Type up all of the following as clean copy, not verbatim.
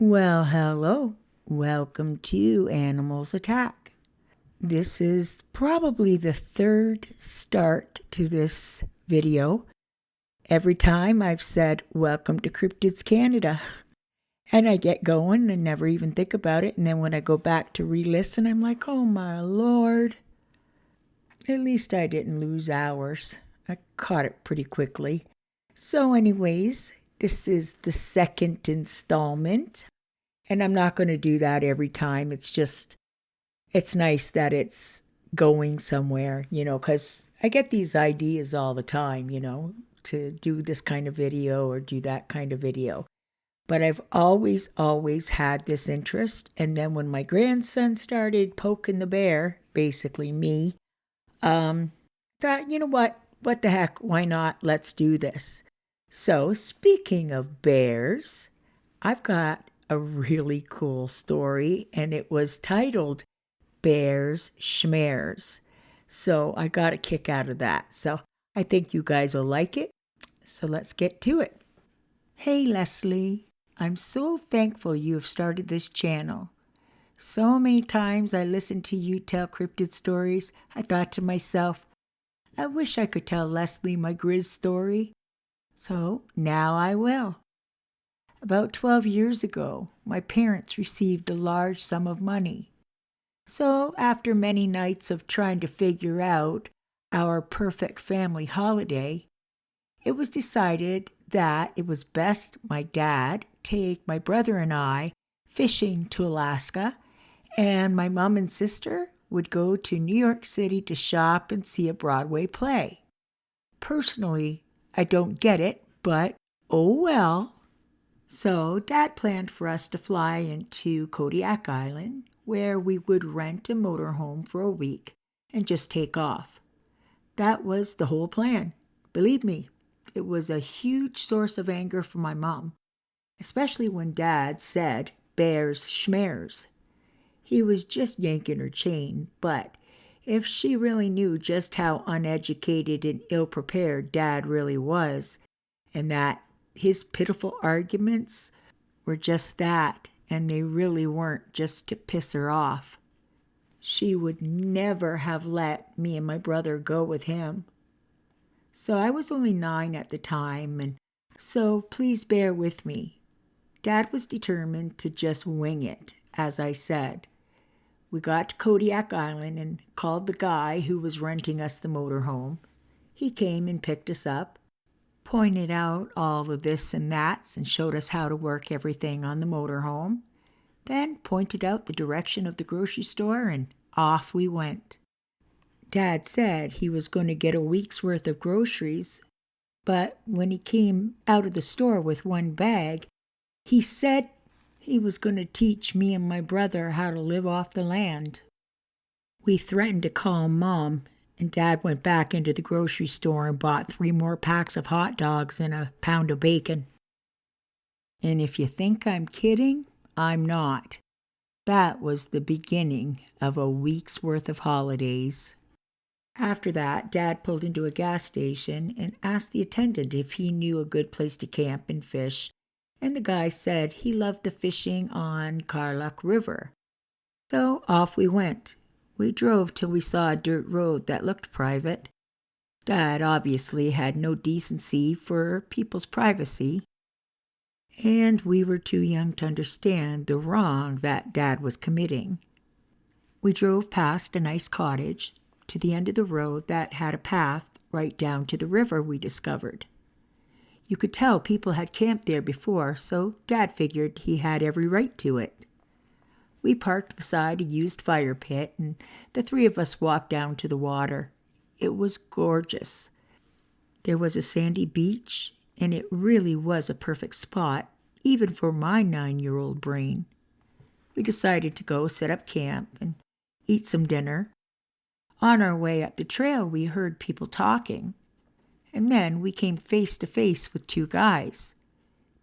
Well, hello. Welcome to Animals Attack. This is probably the third start to this video. Every time I've said, welcome to Cryptids Canada. And I get going and never even think about it. And then when I go back to re-listen, I'm like, oh my Lord. At least I didn't lose hours. I caught it pretty quickly. So anyways, this is the second installment. And I'm not going to do that every time. It's nice that it's going somewhere, because I get these ideas all the time, to do this kind of video or do that kind of video. But I've always had this interest. And then when my grandson started poking the bear, basically me, thought, you know what the heck, why not? Let's do this. So speaking of bears, I've got a really cool story, and it was titled Bears Schmares. So I got a kick out of that. So I think you guys will like it. So let's get to it. Hey Leslie, I'm so thankful you have started this channel. So many times I listened to you tell cryptid stories, I thought to myself, I wish I could tell Leslie my Grizz story. So now I will. About 12 years ago, my parents received a large sum of money. So, after many nights of trying to figure out our perfect family holiday, it was decided that it was best my dad take my brother and I fishing to Alaska, and my mom and sister would go to New York City to shop and see a Broadway play. Personally, I don't get it, but oh well. So Dad planned for us to fly into Kodiak Island, where we would rent a motorhome for a week and just take off. That was the whole plan. Believe me, it was a huge source of anger for my mom, especially when Dad said bears schmares. He was just yanking her chain, but if she really knew just how uneducated and ill-prepared Dad really was, and that his pitiful arguments were just that, and they really weren't just to piss her off, she would never have let me and my brother go with him. So I was only 9 at the time, and so please bear with me. Dad was determined to just wing it, as I said. We got to Kodiak Island and called the guy who was renting us the motorhome. He came and picked us up, pointed out all the this and that's, and showed us how to work everything on the motorhome, then pointed out the direction of the grocery store, and off we went. Dad said he was going to get a week's worth of groceries, but when he came out of the store with one bag, he said he was going to teach me and my brother how to live off the land. We threatened to call Mom, and Dad went back into the grocery store and bought 3 more packs of hot dogs and a pound of bacon. And if you think I'm kidding, I'm not. That was the beginning of a week's worth of holidays. After that, Dad pulled into a gas station and asked the attendant if he knew a good place to camp and fish, and the guy said he loved the fishing on Karluk River. So off we went. We drove till we saw a dirt road that looked private. Dad obviously had no decency for people's privacy, and we were too young to understand the wrong that Dad was committing. We drove past a nice cottage to the end of the road that had a path right down to the river we discovered. You could tell people had camped there before, so Dad figured he had every right to it. We parked beside a used fire pit, and the 3 of us walked down to the water. It was gorgeous. There was a sandy beach, and it really was a perfect spot, even for my 9-year-old brain. We decided to go set up camp and eat some dinner. On our way up the trail, we heard people talking, and then we came face to face with 2 guys.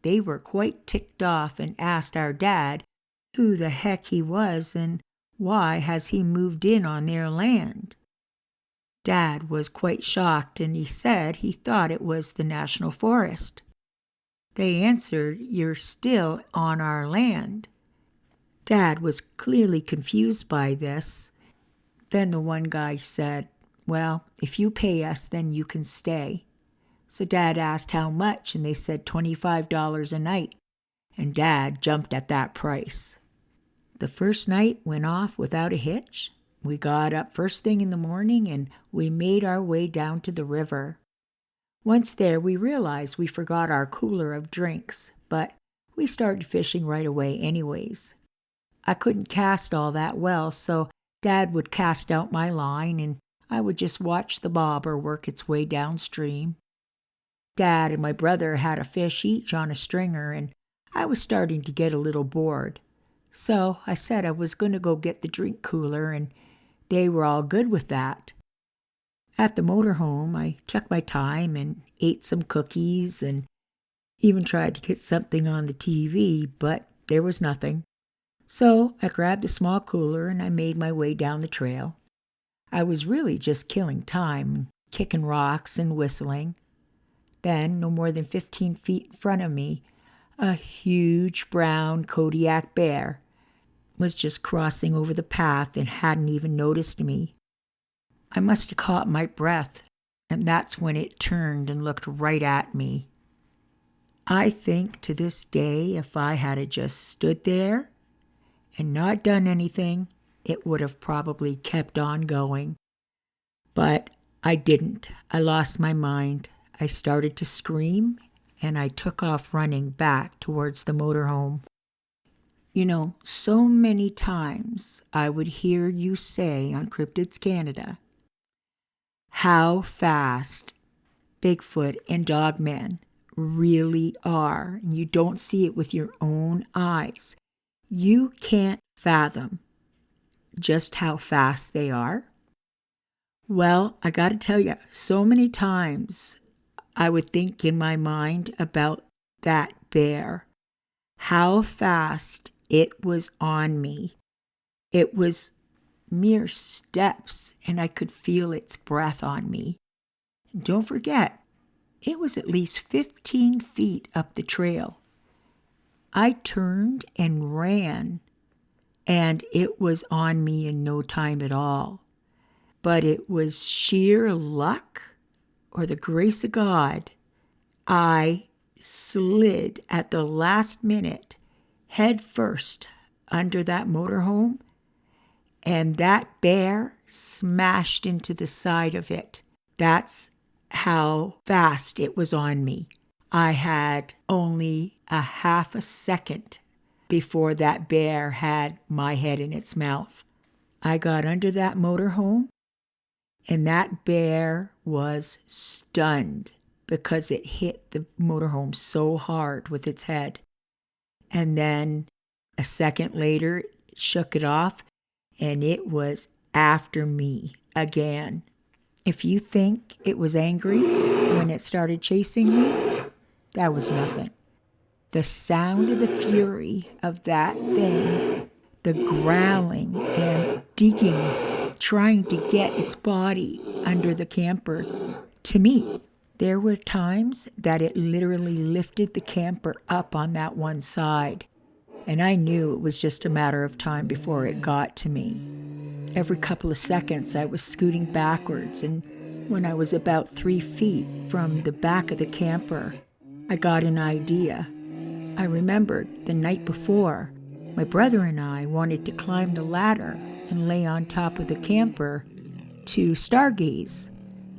They were quite ticked off and asked our dad who the heck he was and why has he moved in on their land. Dad was quite shocked, and he said he thought it was the National Forest. They answered, "You're still on our land." Dad was clearly confused by this. Then the one guy said, "Well, if you pay us, then you can stay." So Dad asked how much, and they said $25 a night, and Dad jumped at that price. The first night went off without a hitch. We got up first thing in the morning, and we made our way down to the river. Once there, we realized we forgot our cooler of drinks, but we started fishing right away anyways. I couldn't cast all that well, so Dad would cast out my line, and I would just watch the bobber work its way downstream. Dad and my brother had a fish each on a stringer, and I was starting to get a little bored. So I said I was going to go get the drink cooler, and they were all good with that. At the motorhome, I took my time and ate some cookies and even tried to get something on the TV, but there was nothing. So I grabbed a small cooler and I made my way down the trail. I was really just killing time, kicking rocks and whistling. Then, no more than 15 feet in front of me, a huge brown Kodiak bear was just crossing over the path and hadn't even noticed me. I must have caught my breath, and that's when it turned and looked right at me. I think to this day, if I had just stood there and not done anything, it would have probably kept on going. But I didn't. I lost my mind. I started to scream, and I took off running back towards the motorhome. You know, so many times I would hear you say on Cryptids Canada how fast Bigfoot and Dogmen really are, and you don't see it with your own eyes. You can't fathom just how fast they are. Well, I got to tell you, so many times I would think in my mind about that bear, how fast it was on me. It was mere steps, and I could feel its breath on me. And don't forget, it was at least 15 feet up the trail. I turned and ran, and it was on me in no time at all. But it was sheer luck or the grace of God. I slid at the last minute, head first, under that motorhome, and that bear smashed into the side of it. That's how fast it was on me. I had only a half a second before that bear had my head in its mouth. I got under that motorhome, and that bear was stunned because it hit the motorhome so hard with its head. And then a second later, it shook it off, and it was after me again. If you think it was angry when it started chasing me, that was nothing. The sound of the fury of that thing, the growling and digging, trying to get its body under the camper. To me, there were times that it literally lifted the camper up on that one side, and I knew it was just a matter of time before it got to me. Every couple of seconds, I was scooting backwards, and when I was about 3 feet from the back of the camper, I got an idea. I remembered the night before, my brother and I wanted to climb the ladder and lay on top of the camper to stargaze.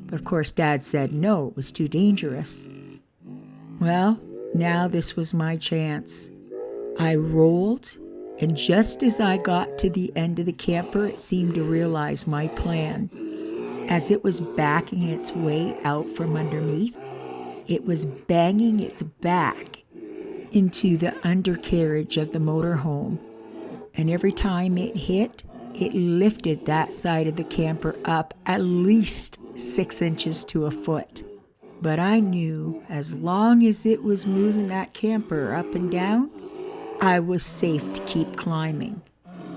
But of course, Dad said no, it was too dangerous. Well, now this was my chance. I rolled, and just as I got to the end of the camper, it seemed to realize my plan. As it was backing its way out from underneath, it was banging its back into the undercarriage of the motorhome. And every time it hit, it lifted that side of the camper up at least 6 inches to a foot. But I knew as long as it was moving that camper up and down, I was safe to keep climbing.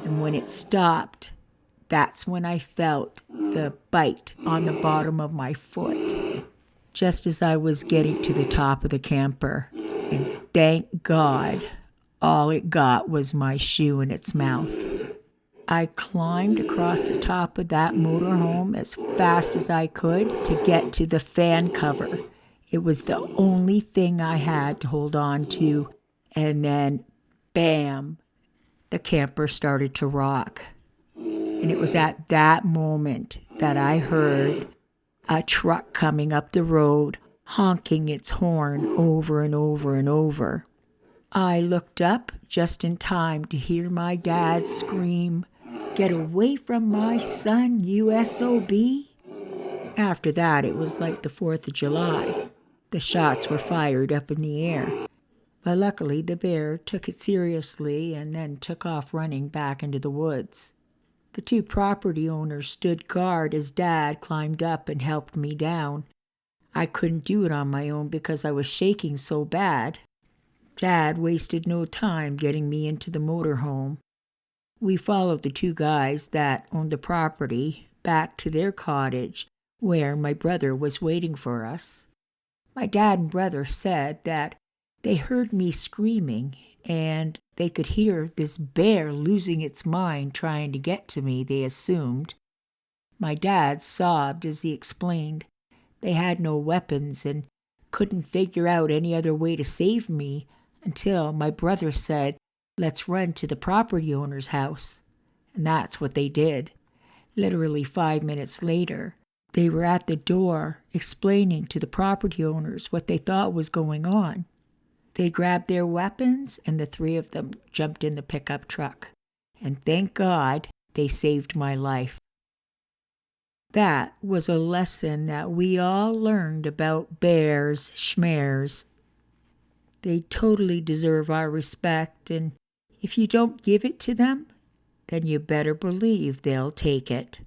And when it stopped, that's when I felt the bite on the bottom of my foot, just as I was getting to the top of the camper. And thank God, all it got was my shoe in its mouth. I climbed across the top of that motorhome as fast as I could to get to the fan cover. It was the only thing I had to hold on to. And then, bam, the camper started to rock. And it was at that moment that I heard a truck coming up the road, honking its horn over and over and over. I looked up just in time to hear my dad scream, "Get away from my son, you SOB!" After that, it was like the 4th of July. The shots were fired up in the air. But luckily, the bear took it seriously and then took off running back into the woods. The 2 property owners stood guard as Dad climbed up and helped me down. I couldn't do it on my own because I was shaking so bad. Dad wasted no time getting me into the motorhome. We followed the 2 guys that owned the property back to their cottage where my brother was waiting for us. My dad and brother said that they heard me screaming and they could hear this bear losing its mind trying to get to me, they assumed. My dad sobbed as he explained they had no weapons and couldn't figure out any other way to save me until my brother said, "Let's run to the property owner's house." And that's what they did. Literally 5 minutes later, they were at the door explaining to the property owners what they thought was going on. They grabbed their weapons and the 3 of them jumped in the pickup truck. And thank God they saved my life. That was a lesson that we all learned about bears, schmares. They totally deserve our respect, and if you don't give it to them, then you better believe they'll take it.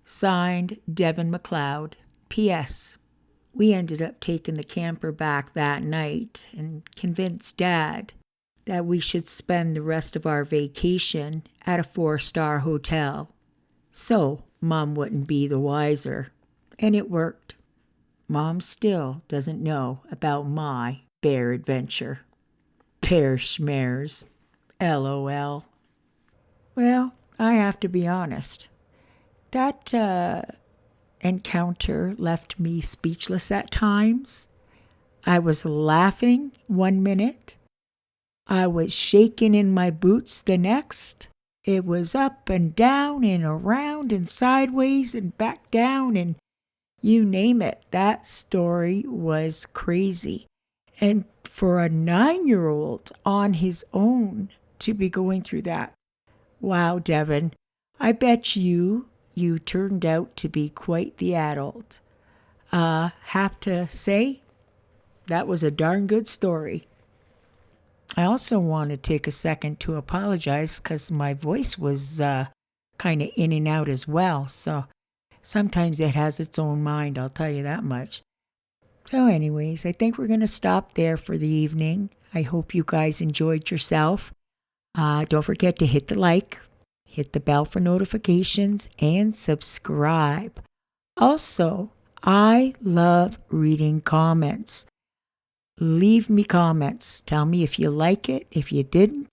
Signed, Devin McLeod. P.S. We ended up taking the camper back that night and convinced Dad that we should spend the rest of our vacation at a 4-star hotel. So Mom wouldn't be the wiser. And it worked. Mom still doesn't know about my bear adventure. Bear schmares. LOL. Well, I have to be honest. That encounter left me speechless at times. I was laughing 1 minute. I was shaking in my boots the next. It was up and down and around and sideways and back down and you name it. That story was crazy. And for a 9-year-old on his own to be going through that. Wow, Devin, I bet you turned out to be quite the adult. Have to say, that was a darn good story. I also want to take a second to apologize because my voice was kind of in and out as well. So sometimes it has its own mind, I'll tell you that much. So anyways, I think we're going to stop there for the evening. I hope you guys enjoyed yourself. Don't forget to hit the like, hit the bell for notifications, and subscribe. Also, I love reading comments. Leave me comments. Tell me if you like it. If you didn't,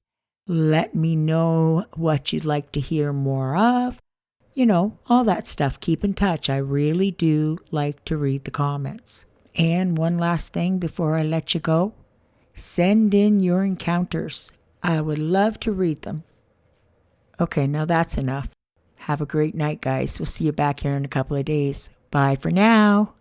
let me know what you'd like to hear more of. You know, all that stuff. Keep in touch. I really do like to read the comments. And one last thing before I let you go. Send in your encounters. I would love to read them. Okay, now that's enough. Have a great night, guys. We'll see you back here in a couple of days. Bye for now.